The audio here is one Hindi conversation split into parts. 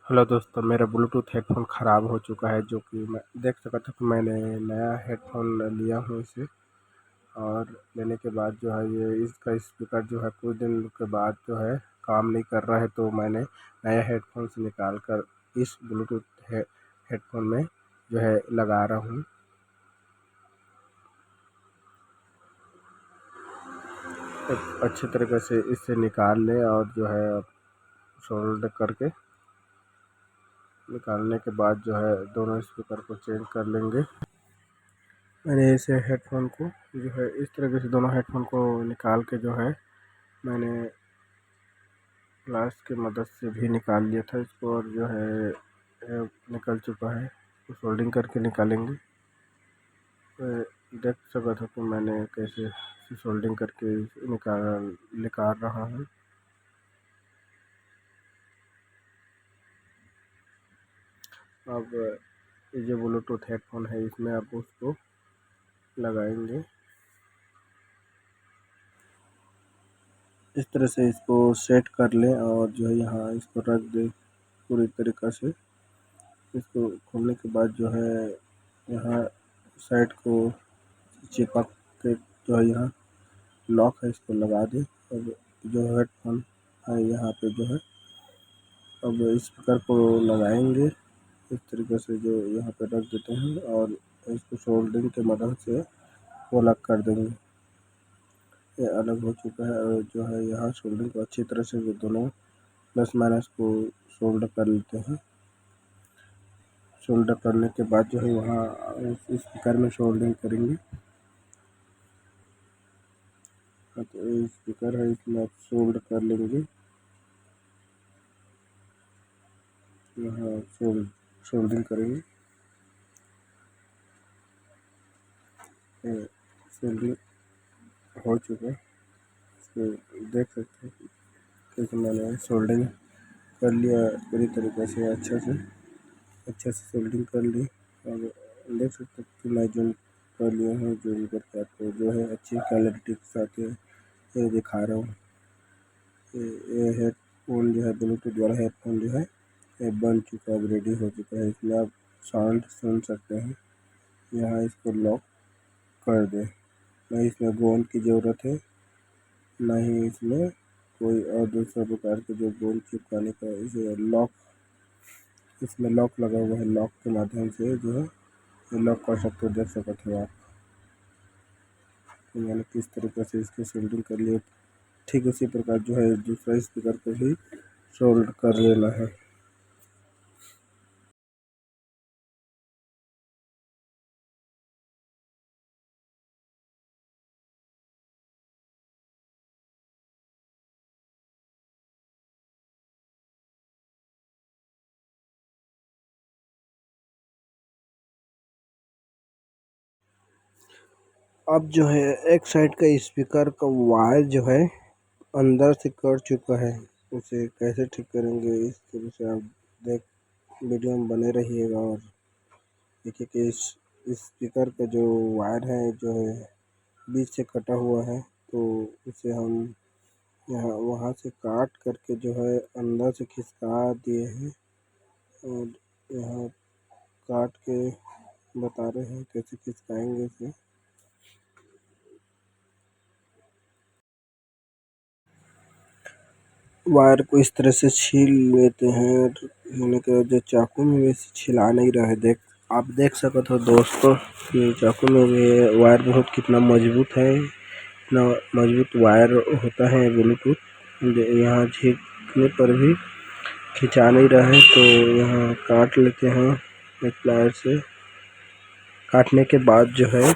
हेलो दोस्तों, मेरा ब्लूटूथ हेडफ़ोन ख़राब हो चुका है, जो कि मैं देख सका था कि मैंने नया हेडफ़ोन लिया हूँ इसे। और लेने के बाद जो है ये इसका स्पीकर जो है कुछ दिन के बाद जो है काम नहीं कर रहा है, तो मैंने नया हेडफ़ोन से निकाल कर इस ब्लूटूथ हेडफ़ोन में जो है लगा रहा हूँ। एक अच्छी तरीके से इसे निकाल लें और जो है सोल्डर करके निकालने के बाद जो है दोनों स्पीकर को चेंज कर लेंगे। मैंने इसे हेडफ़ोन को जो है इस तरीके से दोनों हेडफ़ोन को निकाल के जो है मैंने प्लास की मदद से भी निकाल लिया था इसको, और जो है निकल चुका है। तो सोल्डिंग करके निकालेंगे। देख सका था कि मैंने कैसे सोल्डिंग करके निकाल रहा हूँ। अब ये जो ब्लूटूथ हेडफ़ोन है इसमें आप उसको लगाएंगे। इस तरह से इसको सेट कर लें और जो है यहाँ इसको रख दें पूरी तरीक़ा से। इसको खोलने के बाद जो है यहाँ साइड को चिपक के जो है यहाँ लॉक है, इसको लगा दें। अब जो हेडफोन है यहाँ पे जो है अब स्पीकर को लगाएंगे इस तरीके से, जो यहाँ पे रख देते हैं और इसको सोल्डरिंग की मदद से वो अलग कर देंगे। ये अलग हो चुका है और जो है यहाँ सोल्डरिंग को अच्छी तरह से दोनों प्लस माइनस को सोल्डर कर लेते हैं। सोल्डर करने के बाद जो है वहाँ इस स्पीकर में सोल्डरिंग करेंगे। तो स्पीकर है इसमें आप सोल्डर कर लेंगे। यहाँ सोल्डरिंग करेंगे। सोल्डरिंग हो चुका है, इसको देख सकते हैं क्योंकि मैंने सोल्डरिंग कर लिया पूरी तरीके से अच्छे से सोल्डरिंग कर ली। और देख सकते हैं कि मैं जूम कर लिया हूँ, जूम करके आपको जो है अच्छी क्वालिटी के साथ ये दिखा रहा हूँ। ये हेडफोन जो है ब्लूटूथ वाला हेडफोन जो है ये बन चुका है, रेडी हो चुका है। इसमें आप साउंड सुन सकते हैं। यहाँ इसको लॉक कर दें। नहीं इसमें गोंद की ज़रूरत है, ना ही इसमें कोई और दूसरा प्रकार के जो गोंद चिपकाने का। इसे लॉक, इसमें लॉक लगा हुआ है, लॉक के माध्यम से जो है ये लॉक कर सकते हो। देख सकते हो आप तो मैंने किस तरीके से इसकी सोल्डरिंग कर ली। ठीक उसी प्रकार जो है दूसरा स्पीकर को भी सोल्ड कर लेना है। अब जो है एक साइड का स्पीकर का वायर जो है अंदर से कट चुका है, उसे कैसे ठीक करेंगे इस तरह से आप देख वीडियो में बने रहिएगा। और देखिए कि इस स्पीकर का जो वायर है जो है बीच से कटा हुआ है, तो उसे हम यहाँ वहाँ से काट करके जो है अंदर से खिसका दिए हैं। और यहाँ काट के बता रहे हैं कैसे खिसकाएंगे इसे। वायर को इस तरह से छील लेते हैं। होने के जो चाकू में वैसे छिला नहीं रहा है। आप देख सकते हो दोस्तों कि चाकू में भी वायर बहुत कितना मजबूत है, इतना मजबूत वायर होता है ब्लूटूथ। यहाँ छीलने पर भी खिंचा नहीं रहा है, तो यहाँ काट लेते हैं एक प्लायर से। काटने के बाद जो है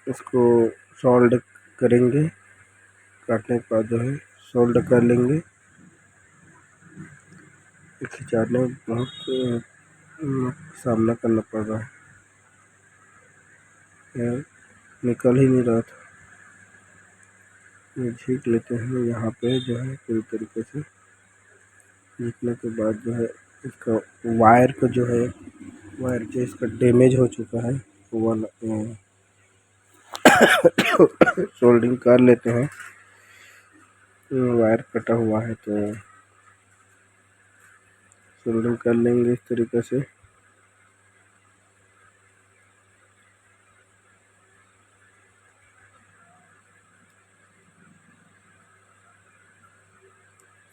इसको सोल्ड करेंगे। काटने के बाद जो है सोल्ड कर लेंगे। खिंचाने में बहुत सामना करना पड़ रहा है, निकल ही नहीं रहा था। ये छींक लेते हैं यहाँ पे जो है पूरी तरीके से। छींकने के बाद जो है इसका वायर को जो है वायर जो इसका डैमेज हो चुका है वो सोल्डिंग कर लेते हैं। वायर कटा हुआ है तो सोल्डरिंग कर लेंगे इस तरीके से।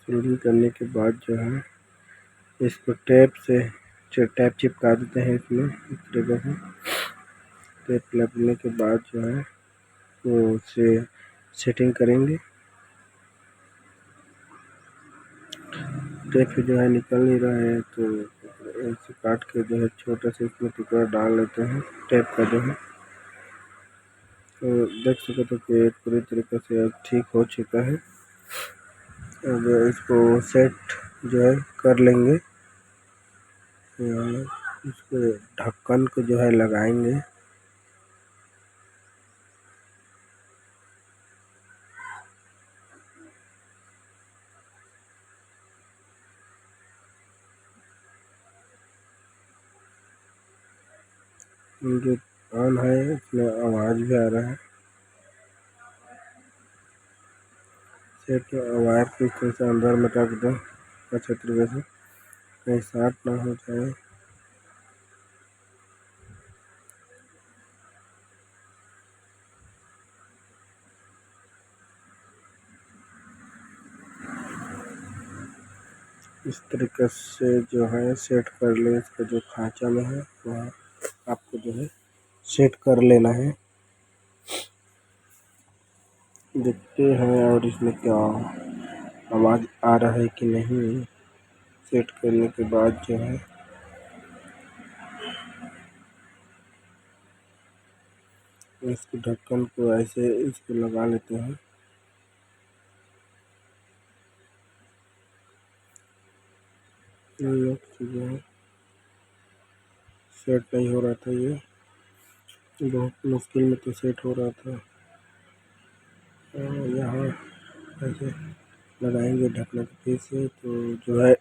सोल्डरिंग करने के बाद जो है इसको टेप से टैप चिपका देते हैं इसमें इस तरीके से। टेप लगने के बाद जो है वो उसे सेटिंग करेंगे। टेप जो है निकल नहीं रहा है तो ऐसे काट के जो है छोटा सा इसमें टुकड़ा डाल लेते हैं टेप का जो है। तो देख सको तो कि पूरी तरीके से अब ठीक हो चुका है। अब इसको सेट जो है कर लेंगे। इसको ढक्कन को जो है लगाएंगे। जो ऑन है इसमें आवाज़ भी आ रहा है। सेट वायर को इस तरह से अंदर में रख दो अच्छे तरीके से, कहीं शॉर्ट ना हो जाए। इस तरीके से जो है सेट कर ले। इसका जो खांचा में है वहाँ आपको जो है सेट कर लेना है। देखते हैं और इसमें क्या आवाज़ आ रहा है कि नहीं। सेट करने के बाद जो है इसको ढक्कन को ऐसे इसको लगा लेते हैं। ये जो है सेट नहीं हो रहा था, ये बहुत मुश्किल में तो सेट हो रहा था। यहाँ ऐसे लगाएंगे ढकने के पीछे तो जो है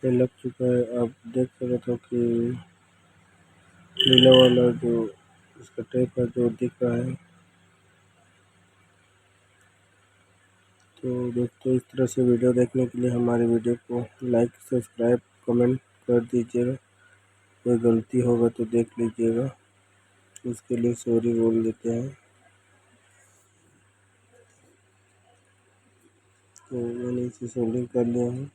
ये लग चुका है। आप देख सकते हो कि नीला वाला जो इसका टेप है जो दिख रहा है। तो दोस्तों इस तरह से वीडियो देखने के लिए हमारे वीडियो को लाइक सब्सक्राइब कमेंट कर दीजिएगा। कोई गलती होगा तो देख लीजिएगा, उसके लिए सॉरी बोल देते हैं। तो मैंने इसे सोल्डिंग कर लिया हूँ।